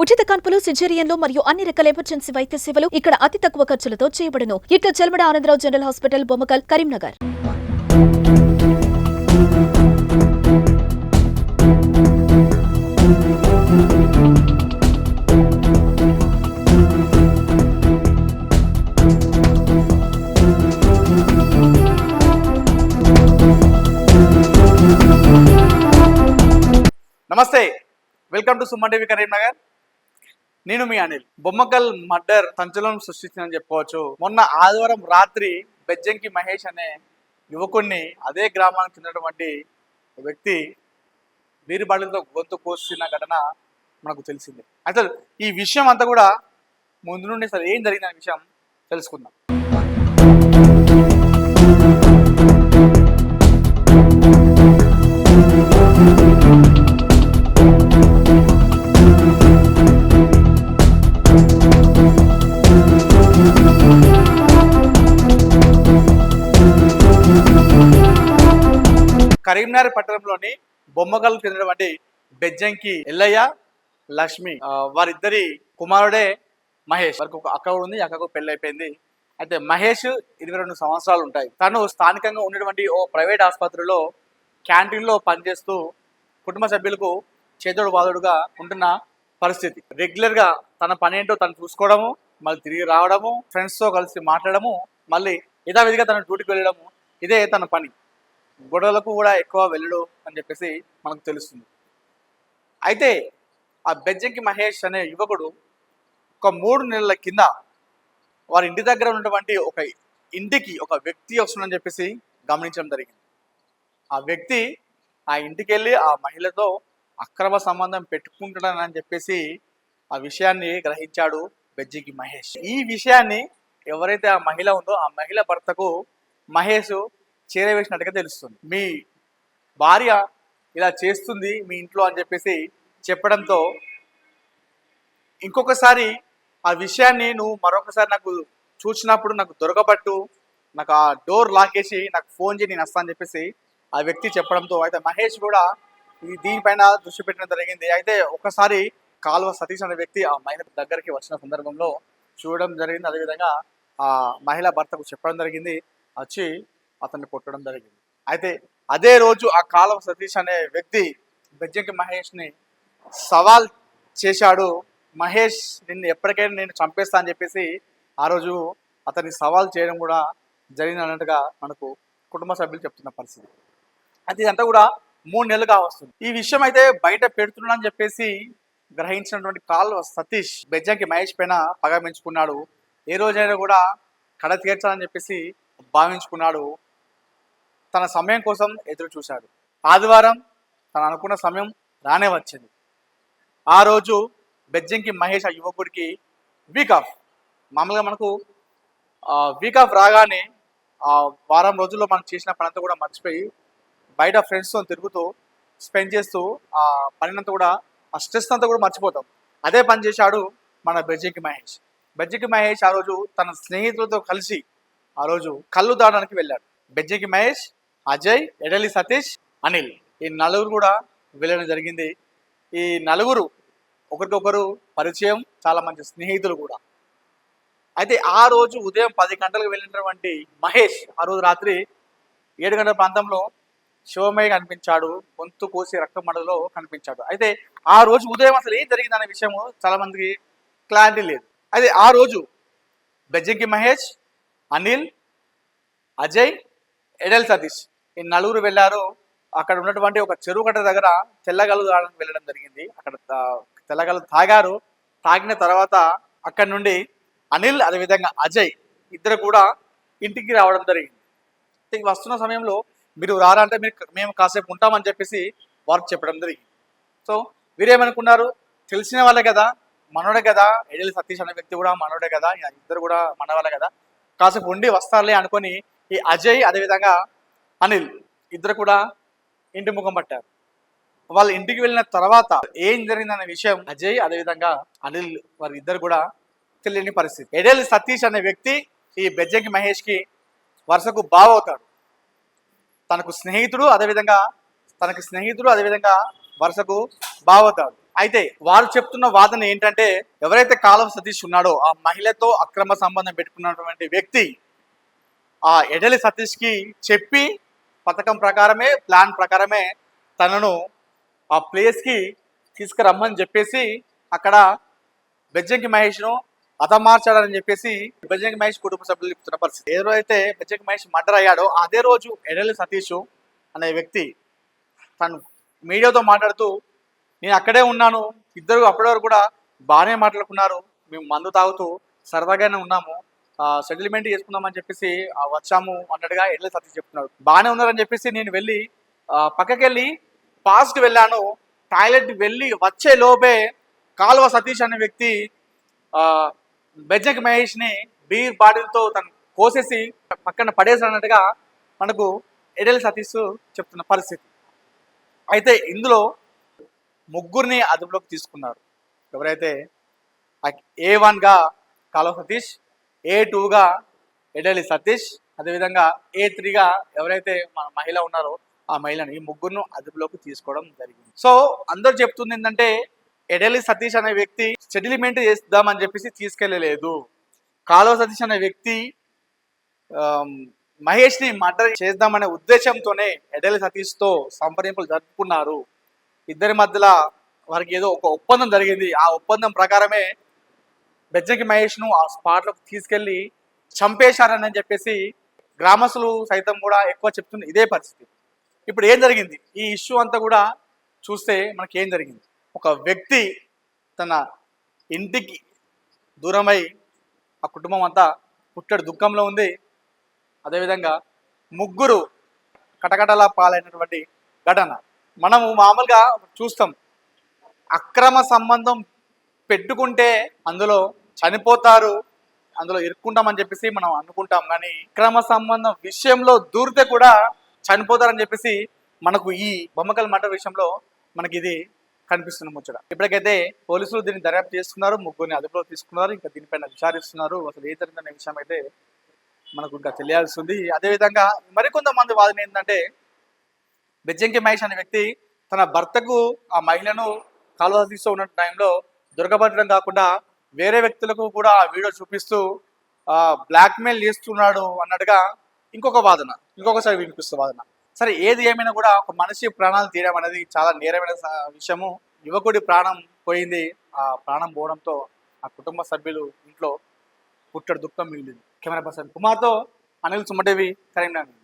ఉచిత కాన్పులు, సిజేరియన్లు మరియు అన్ని రకాల ఎమర్జెన్సీ వైద్య సేవలు ఇక్కడ అతి తక్కువ ఖర్చులతో చేయబడును. ఇట్లా చెల్మడ ఆనందరావు జనరల్ హాస్పిటల్, బొమ్మకల్, కరీంనగర్. నమస్తే, welcome to Suman TV Karimnagar. నేను మీ అనిల్. బొమ్మకల్ మర్డర్ సంచలనం సృష్టించిందని చెప్పుకోవచ్చు. మొన్న ఆదివారం రాత్రి బెజ్జంకి మహేష్ అనే యువకుడిని అదే గ్రామానికి చెందినటువంటి వ్యక్తి వీరిబాడులతో గొంతు కోసిన ఘటన మనకు తెలిసింది. అసలు ఈ విషయం అంతా కూడా ముందు నుండి అసలు ఏం జరిగిందనే విషయం తెలుసుకుందాం. కరీంనగర్ పట్టణంలోని బొమ్మకల్ చెందినటువంటి బెజ్జంకి ఎల్లయ్య, లక్ష్మి వారిద్దరి కుమారుడే మహేష్. వారికి ఒక అక్క ఉంది, అక్కకు పెళ్లి అయిపోయింది. అయితే మహేష్ 22 సంవత్సరాలు ఉంటాయి. తను స్థానికంగా ఉన్నటువంటి ఓ ప్రైవేట్ ఆసుపత్రిలో క్యాంటీన్లో పనిచేస్తూ కుటుంబ సభ్యులకు చేదోడు వాదోడుగా ఉంటున్న పరిస్థితి. రెగ్యులర్గా తన పని ఏంటో తను చూసుకోవడము, మళ్ళీ తిరిగి రావడము, ఫ్రెండ్స్తో కలిసి మాట్లాడము, మళ్ళీ యథావిధిగా తన డ్యూటీకి వెళ్ళడము, ఇదే తన పని. గొడవలకు కూడా ఎక్కువ వెళ్ళడు అని చెప్పేసి మనకు తెలుస్తుంది. అయితే ఆ బెజ్జంకి మహేష్ అనే యువకుడు ఒక 3 నెలల కింద వారి ఇంటి దగ్గర ఉన్నటువంటి ఒక ఇంటికి ఒక వ్యక్తి వస్తుందని చెప్పేసి గమనించడం జరిగింది. ఆ వ్యక్తి ఆ ఇంటికి వెళ్ళి ఆ మహిళతో అక్రమ సంబంధం పెట్టుకుంటాడని చెప్పేసి ఆ విషయాన్ని గ్రహించాడు బెజ్జంకి మహేష్. ఈ విషయాన్ని ఎవరైతే ఆ మహిళ ఉందో ఆ మహిళ భర్తకు మహేష్ చేరవేసినట్టుగా తెలుస్తుంది. మీ భార్య ఇలా చేస్తుంది మీ ఇంట్లో అని చెప్పేసి చెప్పడంతో ఇంకొకసారి ఆ విషయాన్ని నువ్వు మరొకసారి నాకు చూసినప్పుడు నాకు దొరకబట్టు, నాకు ఆ డోర్ లాకేసి నాకు ఫోన్ చేయి, నేను వస్తా అని చెప్పేసి ఆ వ్యక్తి చెప్పడంతో అయితే మహేష్ కూడా దీనిపైన దృష్టి పెట్టడం జరిగింది. అయితే ఒకసారి కాలువ సతీష్ అనే వ్యక్తి ఆ మహిళ దగ్గరికి వచ్చిన సందర్భంలో చూడడం జరిగింది. అదేవిధంగా ఆ మహిళ భర్తకు చెప్పడం జరిగింది, వచ్చి అతన్ని కొట్టడం జరిగింది. అయితే అదే రోజు ఆ కాలువ సతీష్ అనే వ్యక్తి బెజ్జంకి మహేష్ని సవాల్ చేశాడు. మహేష్ నిన్ను ఎప్పటికైనా నేను చంపేస్తా అని చెప్పేసి ఆ రోజు అతన్ని సవాల్ చేయడం కూడా జరిగింది అన్నట్టుగా మనకు కుటుంబ సభ్యులు చెప్తున్న పరిస్థితి. అయితే ఇదంతా కూడా 3 నెలలుగా వస్తుంది. ఈ విషయం అయితే బయట పెడుతున్నాడని చెప్పేసి గ్రహించినటువంటి కాలువ సతీష్ బెజ్జంకి మహేష్ పైన పగ పెంచుకున్నాడు. ఏ రోజైనా కూడా కడ తీర్చాలని చెప్పేసి భావించుకున్నాడు. తన సమయం కోసం ఎదురు చూశాడు. ఆదివారం తను అనుకున్న సమయం రానే వచ్చింది. ఆ రోజు బెజ్జంకి మహేష్ ఆ యువకుడికి వీక్ ఆఫ్. మామూలుగా మనకు వీక్ ఆఫ్ రాగానే ఆ వారం రోజుల్లో మనం చేసిన పని అంతా కూడా మర్చిపోయి బయట ఫ్రెండ్స్తో తిరుగుతూ స్పెండ్ చేస్తూ ఆ పనినంతా కూడా ఆ స్ట్రెస్ అంతా కూడా మర్చిపోతాం. అదే పని చేశాడు మన బెజ్జంకి మహేష్. బెజ్జంకి మహేష్ ఆ రోజు తన స్నేహితులతో కలిసి ఆ రోజు కళ్ళు దాడడానికి వెళ్ళాడు. బెజ్జంకి మహేష్, అజయ్, ఎడలి సతీష్, అనిల్ ఈ నలుగురు కూడా వెళ్ళడం జరిగింది. ఈ నలుగురు ఒకరికొకరు పరిచయం, చాలా మంచి స్నేహితులు కూడా. అయితే ఆ రోజు ఉదయం 10 గంటలకు వెళ్ళినటువంటి మహేష్ ఆ రోజు రాత్రి 7 గంటల ప్రాంతంలో శివమయ్య కనిపించాడు, గొంతు కోసి రక్తం మడుగులో కనిపించాడు. అయితే ఆ రోజు ఉదయం అసలు ఏం జరిగిందనే విషయము చాలా మందికి క్లారిటీ లేదు. అయితే ఆ రోజు బెజ్జంకి మహేష్, అనిల్, అజయ్, ఎడల్ సతీష్ ఈ నలుగురు వెళ్ళారు. అక్కడ ఉన్నటువంటి ఒక చెరువు కట్ట దగ్గర తెల్లగల్లు తాగడానికి వెళ్ళడం జరిగింది. అక్కడ తెల్లగల్లు తాగారు. తాగిన తర్వాత అక్కడి నుండి అనిల్ అదేవిధంగా అజయ్ ఇద్దరు కూడా ఇంటికి రావడం జరిగింది. వస్తున్న సమయంలో మీరు రారంటే మేము కాసేపు ఉంటామని చెప్పేసి వారికి చెప్పడం జరిగింది. సో వీరేమనుకున్నారు, తెలిసిన వాళ్ళే కదా, మనోడే కదా, ఎడలి సతీష్ అనే వ్యక్తి కూడా మనోడే కదా, ఇద్దరు కూడా మనవాళ్ళే కదా, కాసేపు ఉండి వస్తారులే అనుకొని ఈ అజయ్ అదేవిధంగా అనిల్ ఇద్దరు కూడా ఇంటి ముఖం పట్టారు. వాళ్ళు ఇంటికి వెళ్ళిన తర్వాత ఏం జరిగిందనే విషయం అజయ్ అదేవిధంగా అనిల్ వారి ఇద్దరు కూడా తెలియని పరిస్థితి. ఎడలి సతీష్ అనే వ్యక్తి ఈ బెజ్జంకి మహేష్కి వరుసకు బావ అవుతాడు. తనకు స్నేహితుడు అదేవిధంగా వరుసకు బావ అవుతాడు. అయితే వారు చెప్తున్న వాదన ఏంటంటే ఎవరైతే కాలువ సతీష్ ఉన్నాడో ఆ మహిళతో అక్రమ సంబంధం పెట్టుకున్నటువంటి వ్యక్తి ఆ ఎడలి సతీష్కి చెప్పి పథకం ప్రకారమే ప్లాన్ ప్రకారమే తనను ఆ ప్లేస్కి తీసుకురమ్మని చెప్పేసి అక్కడ బెజ్జంకి మహేష్ను హతమార్చాడని చెప్పేసి బెజ్జంకి మహేష్ కుటుంబ సభ్యులు చెప్తున్న పరిస్థితి. ఏ రోజైతే బెజ్జంకి మహేష్ మర్డర్ అయ్యాడో అదే రోజు ఎడలి సతీష్ అనే వ్యక్తి తను మీడియాతో మాట్లాడుతూ నేను అక్కడే ఉన్నాను, ఇద్దరు అప్పటి వరకు కూడా బాగానే మాట్లాడుకున్నారు, మేము మందు తాగుతూ సరదాగానే ఉన్నాము, సెటిల్మెంట్ చేసుకుందామని చెప్పేసి వచ్చాము అన్నట్టుగా ఎడ్ల సతీష్ చెప్తున్నాడు. బాగానే ఉన్నారని చెప్పేసి నేను వెళ్ళి పక్కకి వెళ్ళి ఫాస్ట్కి వెళ్ళాను, టాయిలెట్ వెళ్ళి వచ్చే లోపే కాలువ సతీష్ అనే వ్యక్తి బెజ్జంకి మహేష్ని బీర్ బాటిల్తో తను కోసేసి పక్కన పడేసినట్టుగా మనకు ఎడలి సతీష్ చెప్తున్న పరిస్థితి. అయితే ఇందులో ముగ్గురిని అదుపులోకి తీసుకున్నారు. ఎవరైతే A1గా కాలువ సతీష్, A2గా ఎడలి సతీష్, అదేవిధంగా A3గా ఎవరైతే మన మహిళ ఉన్నారో ఆ మహిళను, ఈ ముగ్గురును అదుపులోకి తీసుకోవడం జరిగింది. సో అందరూ చెప్తుంది ఏంటంటే ఎడలి సతీష్ అనే వ్యక్తి సెటిల్మెంట్ చేద్దామని చెప్పేసి తీసుకెళ్ళలేదు. కాలువ సతీష్ అనే వ్యక్తి మహేష్ని మర్డర్ చేద్దామనే ఉద్దేశంతోనే ఎడలి సతీష్తో సంప్రదింపులు జరుపుకున్నారు. ఇద్దరి మధ్యలో వారికి ఏదో ఒక ఒప్పందం జరిగింది. ఆ ఒప్పందం ప్రకారమే బెజ్జంకి మహేష్ను ఆ స్పాట్లోకి తీసుకెళ్ళి చంపేశారని చెప్పేసి గ్రామస్తులు సైతం కూడా ఎక్కువ చెప్తుంది ఇదే పరిస్థితి. ఇప్పుడు ఏం జరిగింది, ఈ ఇష్యూ అంతా కూడా చూస్తే మనకి ఏం జరిగింది, ఒక వ్యక్తి తన ఇంటికి దూరమై ఆ కుటుంబం అంతా పుట్టడి దుఃఖంలో ఉంది. అదేవిధంగా ముగ్గురు కటకటలా పాలైనటువంటి ఘటన మనము మామూలుగా చూస్తాం. అక్రమ సంబంధం పెట్టుకుంటే అందులో చనిపోతారు, అందులో ఇరుక్కుంటామని చెప్పేసి మనం అనుకుంటాం, కానీ అక్రమ సంబంధం విషయంలో దూరితే కూడా చనిపోతారని చెప్పేసి మనకు ఈ బొమ్మకల్ మర్డర్ విషయంలో మనకి ఇది కనిపిస్తున్న ముచ్చట. ఇప్పటికైతే పోలీసులు దీన్ని దర్యాప్తు చేస్తున్నారు, ముగ్గురిని అదుపులో తీసుకున్నారు, ఇంకా దీనిపైన విచారిస్తున్నారు. అసలు ఏ జరిగిందనే విషయం అయితే మనకు ఇంకా తెలియాల్సి ఉంది. అదేవిధంగా మరికొంతమంది వాదన ఏంటంటే బెజ్జంకి మహేష్ అనే వ్యక్తి తన భర్తకు ఆ మహిళను కాలువ తీస్తూ ఉన్న టైంలో దొరకబడడం కాకుండా వేరే వ్యక్తులకు కూడా ఆ వీడియో చూపిస్తూ బ్లాక్మెయిల్ చేస్తున్నాడు అన్నట్టుగా ఇంకొక వాదన, ఇంకొకసారి వినిపిస్తున్న వాదన. సరే ఏది ఏమైనా కూడా ఒక మనిషి ప్రాణాలు తీయడం అనేది చాలా నేరమైన విషయము. యువకుడి ప్రాణం పోయింది. ఆ ప్రాణం పోవడంతో ఆ కుటుంబ సభ్యులు ఇంట్లో పుట్టడి దుఃఖం మిగిలింది. కెమెరా పర్సన్ కుమార్తో అనిల్ సుమటేవి, కరీంనగర్.